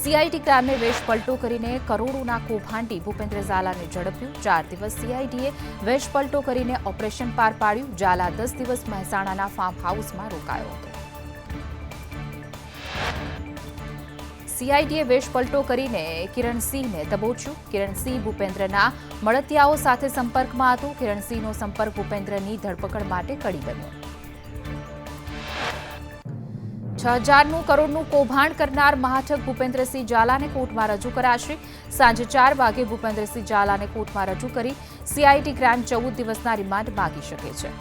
CID ક્રાઇમે વેશ પલટો કરીને કરોડોના કૌભાંડી ભૂપેન્દ્ર ઝાલાને ઝડપ્યું। 4 દિવસ સીઆઈડીએ વેશ પલટો કરીને ઓપરેશન પાર પાડ્યું। ઝાલા 10 દિવસ મહેસાણાના ફાર્મ હાઉસમાં રોકાયો હતો। સીઆઈડીએ વેશ પલટો કરીને કિરણસિંહને દબોચ્યું। કિરણસિંહ ભૂપેન્દ્રના મળતિયાઓ સાથે સંપર્કમાં હતો। કિરણસિંહનો સંપર્ક ભૂપેન્દ્રની ધરપકડ માટે કડી બન્યો। 6,000 કરોડનું કૌભાંડ કરનાર મહાઠગ ભૂપેન્દ્રસિંહ ઝાલાને કોર્ટમાં રજૂ કરાશે। સાંજે 4 વાગે ભૂપેન્દ્રસિંહ ઝાલાને કોર્ટમાં રજૂ કરી સીઆઈડી ક્રાઇમ 14 દિવસના રિમાન્ડ માંગી શકે છે।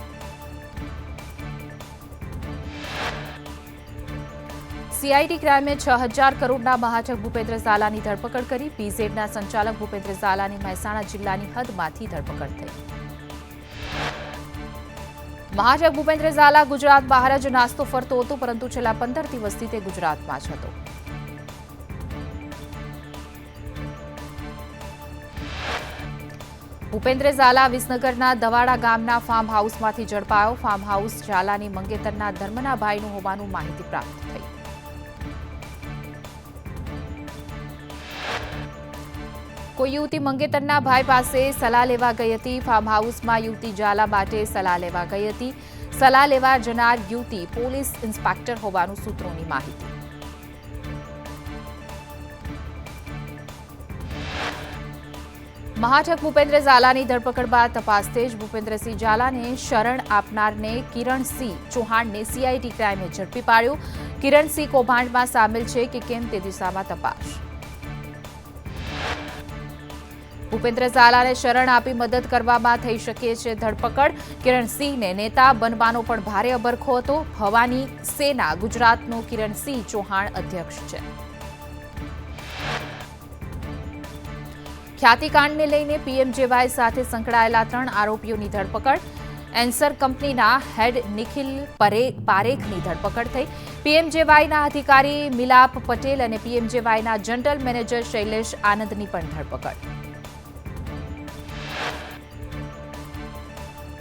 સીઆઈડી ક્રાઇમે 6,000 કરોડના મહાઠગ ભૂપેન્દ્ર ઝાલાની ધરપકડ કરી। પીઝેડના સંચાલક ભૂપેન્દ્ર ઝાલાની મહેસાણા જિલ્લાની હદમાંથી ધરપકડ થઈ। મહાઠગ ભૂપેન્દ્ર ઝાલા ગુજરાત બહાર જ નાસ્તો ફરતો હતો, પરંતુ છેલ્લા 15 દિવસથી તે ગુજરાતમાં જ હતો। ભૂપેન્દ્ર ઝાલા વિસનગરના દવાડા ગામના ફાર્મ હાઉસમાંથી ઝડપાયો। ફાર્મ હાઉસ ઝાલાની મંગેતરના ધર્મના ભાઈનું હોવાનું માહિતી પ્રાપ્ત થઈ। કોઈ યુવતી મંગેતરના ભાઈ પાસે સલાહ લેવા ગઈ હતી। ફાર્મ હાઉસમાં યુવતી ઝાલા માટે સલાહ લેવા ગઈ હતી। સલાહ લેવા જનાર યુવતી પોલીસ ઇન્સ્પેક્ટર હોવાનું સૂત્રોની માહિતી। મહાઠગ ભૂપેન્દ્ર ઝાલાની ધરપકડ બાદ તપાસ તેજ। ભૂપેન્દ્રસિંહ ઝાલાને શરણ આપનારને કિરણસિંહ ચૌહાણને સીઆઈડી ક્રાઇમે ઝડપી પાડ્યો। કિરણસિંહ કૌભાંડમાં સામેલ છે કે કેમ તે દિશામાં તપાસ। ભૂપેન્દ્ર ઝાલાને શરણ આપી મદદ કરવામાં થઈ શકે છે ધરપકડ। કિરણસિંહને નેતા બનવાનો પણ ભારે અબરખો હતો। ભવાની સેના ગુજરાતનો કિરણસિંહ ચૌહાણ અધ્યક્ષ છે। ખ્યાતિકાંડને લઈને પીએમજેવાય સાથે સંકળાયેલા 3 આરોપીઓની ધરપકડ। એન્સર કંપનીના હેડ નિખિલ પારેખની ધરપકડ થઈ। પીએમજેવાયના અધિકારી મિલાપ પટેલ અને પીએમજેવાયના જનરલ મેનેજર શૈલેષ આનંદની પણ ધરપકડ।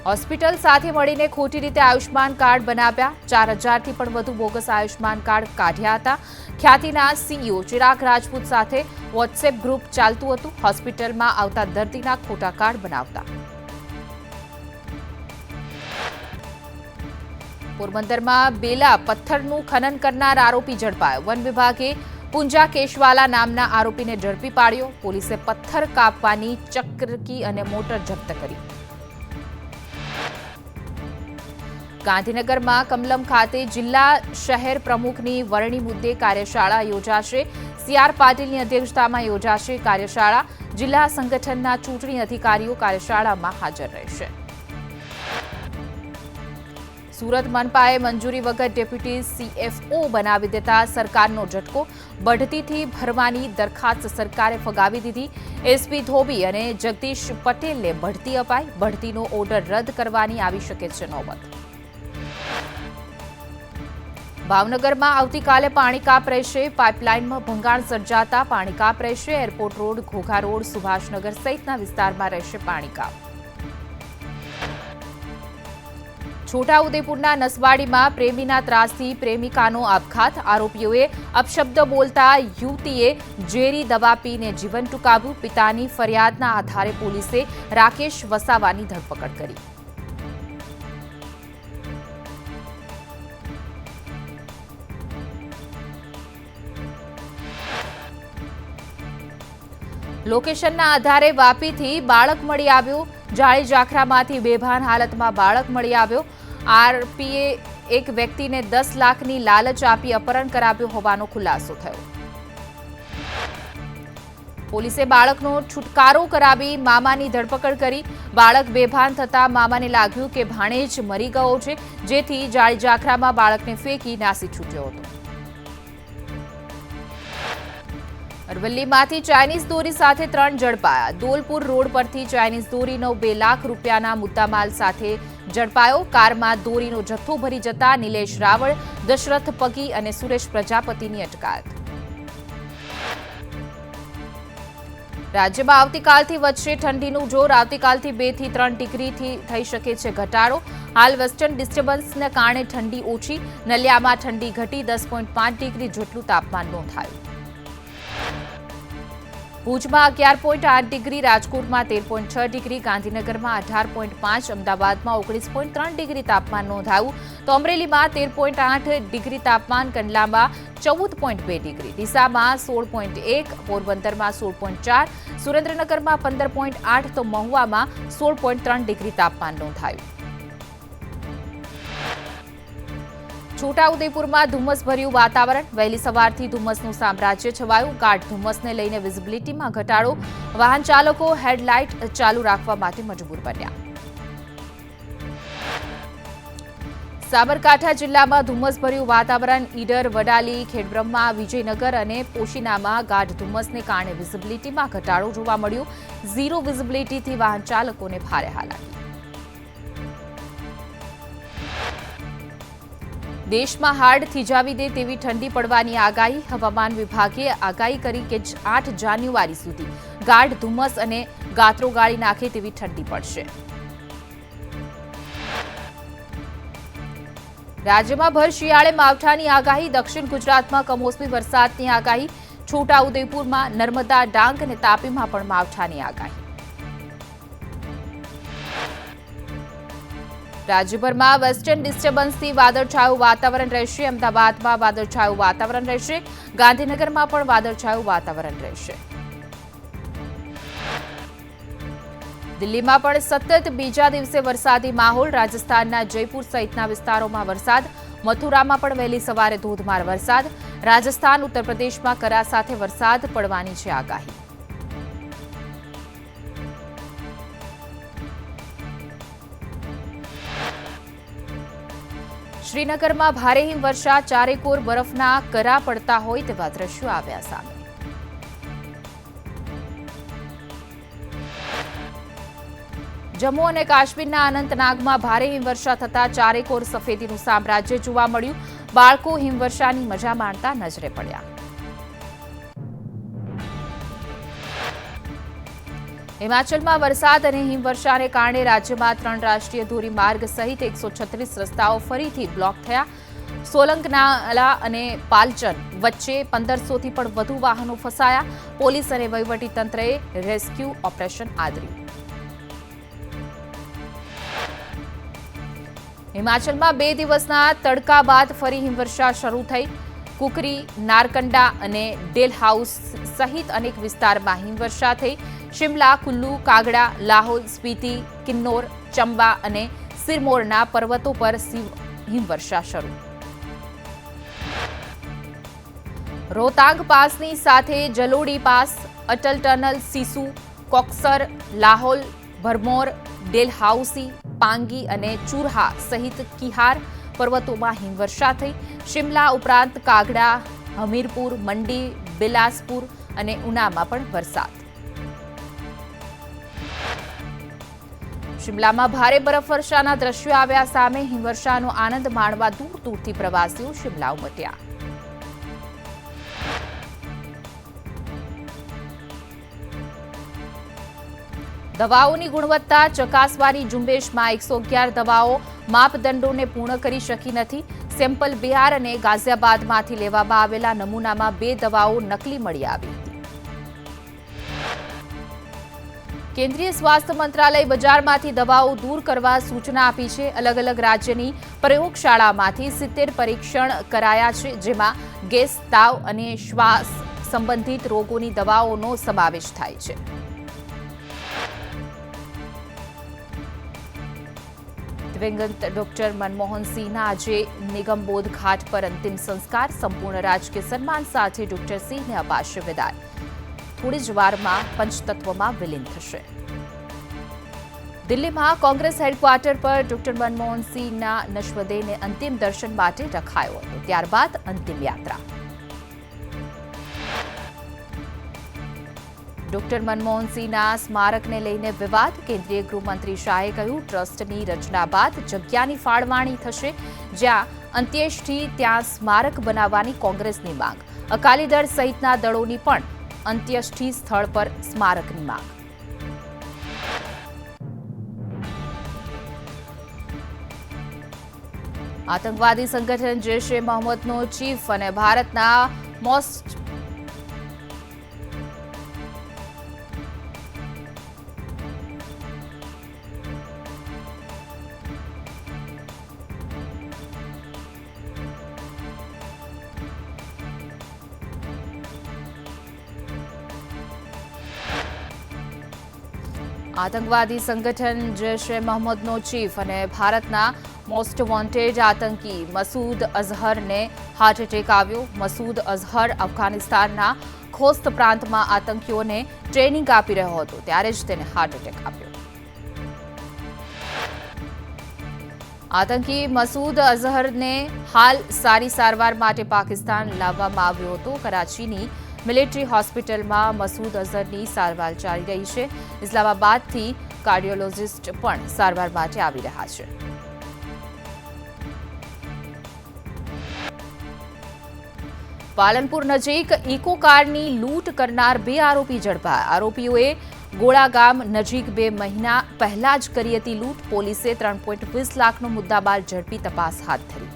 હોસ્પિટલ સાથે મળીને ખોટી રીતે આયુષ્માન કાર્ડ બનાવ્યા। 4,000થી પણ વધુ બોગસ આયુષ્માન કાર્ડ કાઢ્યા હતા। ખ્યાતિના સીઈઓ ચિરાગ રાજપૂત સાથે વોટ્સએપ ગ્રુપ ચાલતું હતું। હોસ્પિટલમાં આવતા દર્દીના ખોટા કાર્ડ બનાવતા। પોરબંદરમાં બેલા પથ્થરનું ખનન કરનાર આરોપી ઝડપાયો। વન વિભાગે પુંજા કેશવાલા નામના આરોપીને ઝડપી પાડ્યો। પોલીસે પથ્થર કાપવાની ચક્રકી અને મોટર જપ્ત કરી। ગાંધીનગરમાં કમલમ ખાતે જિલ્લા શહેર પ્રમુખની વરણી મુદ્દે કાર્યશાળા યોજાશે। સીઆર પાટીલની અધ્યક્ષતામાં યોજાશે કાર્યશાળા। જિલ્લા સંગઠનના ચૂંટણી અધિકારીઓ કાર્યશાળામાં હાજર રહેશે। સુરત મનપાએ મંજૂરી વગર ડેપ્યુટી સીએફઓ બનાવી દેતા સરકારનો ઝટકો। બઢતીથી ભરવાની દરખાસ્ત સરકારે ફગાવી દીધી। એસપી ધોબી અને જગદીશ પટેલને બઢતી અપાઈ। બઢતીનો ઓર્ડર રદ કરવાની આવી શકે છે નોબત। ભાવનગરમાં આવતીકાલે પાણી કાપ રહેશે। પાઇપલાઇનમાં ભંગાણ સર્જાતા પાણી કાપ રહેશે। Airport road, Ghogha road, Subhashnagar સહિતના વિસ્તારમાં રહેશે પાણી કાપ। છોટાઉદેપુરના નસવાડીમાં પ્રેમીના ત્રાસથી પ્રેમિકાનો આપઘાત। આરોપીઓએ અપશબ્દ બોલતા યુવતીએ ઝેરી દવા પીને જીવન ટૂંકાવ્યું। પિતાની ફરિયાદના આધારે પોલીસે રાકેશ વસાવાની ધરપકડ કરી। લોકેશનના આધારે વાપીથી બાળક મળી આવ્યો। જાળી જાખરામાંથી બેભાન હાલતમાં બાળક મળી આવ્યો। આરોપીએ એક વ્યક્તિને 10 લાખની લાલચ આપી અપહરણ કરાવ્યું હોવાનો ખુલાસો થયો। પોલીસે બાળકનો છુટકારો કરાવી મામાની ધરપકડ કરી। બાળક બેભાન થતા મામાને લાગ્યું કે ભાણેજ મરી ગયો છે, જેથી જાળી જાખરામાં બાળકને ફેંકી નાસી છૂટ્યો હતો। અરવલ્લીમાંથી ચાઇનીઝ દોરી સાથે 3 ઝડપાયા। દોલપુર રોડ પરથી ચાઇનીઝ દોરીનો 2 લાખ રૂપિયાના મુદ્દામાલ સાથે ઝડપાયો। કારમાં દોરીનો જથ્થો ભરી જતા નિલેશ રાવળ, દશરથ પગી અને સુરેશ પ્રજાપતિની અટકાયત। રાજ્યમાં આવતીકાલથી વધશે ઠંડીનું જોર। આવતીકાલથી 2 થી 3 ડિગ્રીથી થઈ શકે છે ઘટાડો। હાલ વેસ્ટર્ન ડિસ્ટર્બન્સને કારણે ઠંડી ઓછી। નલિયામાં ઠંડી ઘટી 10.5 ડિગ્રી જેટલું તાપમાન નોંધાયું। ભુજમાં 11.8 ડિગ્રી, રાજકોટમાં 13.6 ડિગ્રી, ગાંધીનગરમાં 18.5, અમદાવાદમાં 19.3 ડિગ્રી તાપમાન નોંધાયું તો અમરેલીમાં 13.8 ડિગ્રી તાપમાન, કંડલામાં 14.2 ડિગ્રી, ડીસામાં 16.1, પોરબંદરમાં 16.4, સુરેન્દ્રનગરમાં 15.8 તો મહુવામાં 16.3 ડિગ્રી તાપમાન નોંધાયું. છોટાઉદેપુરમાં ધુમ્મસભર્યું વાતાવરણ, વહેલી સવારથી ધુમ્મસનું સામ્રાજ્ય છવાયું. ગાઢ ધુમ્મસને લઈને વિઝિબિલિટીમાં ઘટાડો, વાહન ચાલકો હેડલાઇટ ચાલુ રાખવા માટે મજબૂર બન્યા. સાબરકાંઠા જિલ્લામાં ધુમ્મસભર્યું વાતાવરણ, ઈડર, વડાલી, ખેડબ્રહ્મા, વિજયનગર અને પોશીનામાં ગાઢ ધુમ્મસને કારણે વિઝિબિલિટીમાં ઘટાડો જોવા મળ્યો. ઝીરો વિઝિબિલિટીથી વાહન ચાલકોને ભારે હાલાકી. દેશમાં હાડ થીજાવી દે તેવી ઠંડી પડવાની આગાહી, હવામાન વિભાગે આગાહી કરી કે 8 જાન્યુઆરી સુધી ગાઢ ધુમ્મસ અને ગાત્રો ગાળી નાખે તેવી ઠંડી પડશે. રાજ્યમાં ભર શિયાળે માવઠાની આગાહી, દક્ષિણ ગુજરાતમાં કમોસમી વરસાદની આગાહી, છોટાઉદેપુરમાં, નર્મદા, ડાંગ અને તાપીમાં પણ માવઠાની આગાહી. રાજ્યભરમાં વેસ્ટર્ન ડિસ્ટર્બન્સથી વાદળછાયું વાતાવરણ રહેશે. અમદાવાદમાં વાદળછાયું વાતાવરણ રહેશે. ગાંધીનગરમાં પણ વાદળછાયું વાતાવરણ રહેશે. દિલ્હીમાં પણ સતત બીજા દિવસે વરસાદી માહોલ, રાજસ્થાનના જયપુર સહિતના વિસ્તારોમાં વરસાદ, મથુરામાં પણ વહેલી સવારે ધોધમાર વરસાદ, રાજસ્થાન, ઉત્તર પ્રદેશમાં કરા સાથે વરસાદ પડવાની છે આગાહી. શ્રીનગરમાં ભારે હિમવર્ષા, ચારેકોર બરફના કરા પડતા હોય તેવા દ્રશ્યો આવ્યા સામે. જમ્મુ અને કાશ્મીરના અનંતનાગમાં ભારે હિમવર્ષા થતા ચારેકોર સફેદીનું સામ્રાજ્ય જોવા મળ્યું. બાળકો હિમવર્ષાની મજા માણતા નજરે પડ્યા. હિમાચલમાં વરસાદ અને હિમવર્ષાને કારણે રાજ્યમાં 3 રાષ્ટ્રીય ધોરીમાર્ગ સહિત 136 રસ્તાઓ ફરીથી બ્લોક થયા. સોલંગનાલા અને પાલચન વચ્ચે 1500થી પણ વધુ વાહનો ફસાયા. પોલીસ અને વહીવટીતંત્રએ રેસ્ક્યુ ઓપરેશન આદર્યું. હિમાચલમાં 2 દિવસના તડકા બાદ ફરી હિમવર્ષા શરૂ થઈ. કુકરી, નારકંડા અને ડેલહાઉસ સહિત અનેક વિસ્તારમાં હિમવર્ષા થઈ. શિમલા, કુલ્લુ, કાગડા, લાહોલ, સ્પીતિ, કિન્નોર, ચંબા અને સિરમોરના પર્વતો પર હિમવર્ષા શરૂ. રોહતાંગ પાસની સાથે જલોડી પાસ, અટલ ટનલ, સિસુ, કોક્સર, લાહોલ, ભરમોર, ડેલહાઉસી, પાંગી અને ચુરહા સહિત કિહાર પર્વતોમાં હિમવર્ષા થઈ. શિમલા ઉપરાંત કાગડા, હમીરપુર, મંડી, બિલાસપુર અને ઉનામાં પણ વરસાદ. શિમલામાં ભારે બરફવર્ષાના દ્રશ્યો આવ્યા સામે. હિમવર્ષાનો આનંદ માણવા દૂર દૂરથી પ્રવાસીઓ શિમલા ઉમટ્યા. દવાઓની ગુણવત્તા ચકાસવાની ઝુંબેશમાં 111 દવાઓ માપદંડોને પૂર્ણ કરી શકી નથી. સેમ્પલ બિહાર અને ગાઝિયાબાદમાંથી લેવામાં આવેલા નમૂનામાં 2 દવાઓ નકલી મળી આવી હતી. કેન્દ્રીય સ્વાસ્થ્ય મંત્રાલય બજારમાંથી દવાઓ દૂર કરવા સૂચના આપી છે. અલગ અલગ રાજ્યની પ્રયોગશાળામાંથી 70 પરીક્ષણ કરાયા છે, જેમાં ગેસ, તાવ અને શ્વાસ સંબંધિત રોગોની દવાઓનો સમાવેશ થાય છે. દિવંગત ડોક્ટર મનમોહન સિંહના આજે નિગમબોધ ઘાટ પર અંતિમ સંસ્કાર. સંપૂર્ણ રાજકીય સન્માન સાથે ડોક્ટર સિંહને અપાશે વિદાય. થોડી જ વારમાં પંચતત્વમાં વિલીન થશે. દિલ્હીમાં કોંગ્રેસ હેડક્વાર્ટર પર ડોક્ટર મનમોહન સિંહના નશ્વદેહને અંતિમ દર્શન માટે રખાયો હતો. ત્યારબાદ અંતિમ યાત્રા. ડોક્ટર મનમોહન સિંહના સ્મારકને લઈને વિવાદ. કેન્દ્રીય ગૃહમંત્રી શાહે કહ્યું, ટ્રસ્ટની રચના બાદ જગ્યાની ફાળવણી થશે. જ્યાં અંત્યેષ્ટિ ત્યાં સ્મારક બનાવવાની કોંગ્રેસની માંગ. અકાલી દળ સહિતના દળોની પણ અંત્યેષ્ટિ સ્થળ પર સ્મારકની માંગ. આતંકવાદી સંગઠન જૈશ એ મોહમ્મદનો ચીફ અને ભારતના મોસ્ટ આતંકવાદી સંગઠન જૈશ-એ-મોહમ્મદનો ચીફ અને ભારતના મોસ્ટ વોન્ટેડ આતંકી મસૂદ અઝહરને હાર્ટ એટેક આવ્યો. મસૂદ અઝહર અફઘાનિસ્તાનના ખોસ્ત પ્રાંતમાં આતંકીઓને ટ્રેનિંગ આપી રહ્યો હતો ત્યારે જ તેને હાર્ટ એટેક આવ્યો. આતંકી મસૂદ અઝહરને હાલ સારી સારવાર માટે પાકિસ્તાન લાવવામાં આવ્યો હતો. કરાચીની મિલિટરી હોસ્પિટલમાં મસૂદ અઝહરની સારવાર ચાલી રહી છે. ઇસ્લામાબાદથી કાર્ડિયોલોજિસ્ટ પણ સારવાર માટે આવી રહ્યા છે. પાલનપુર નજીક ઇકો કારની લૂંટ કરનાર 2 આરોપી ઝડપાયા. આરોપીઓએ ગોળા ગામ નજીક 2 મહિના પહેલા જ કરી હતી લૂંટ. પોલીસે 3.20 લાખનો મુદ્દામાલ ઝડપી તપાસ હાથ ધરી.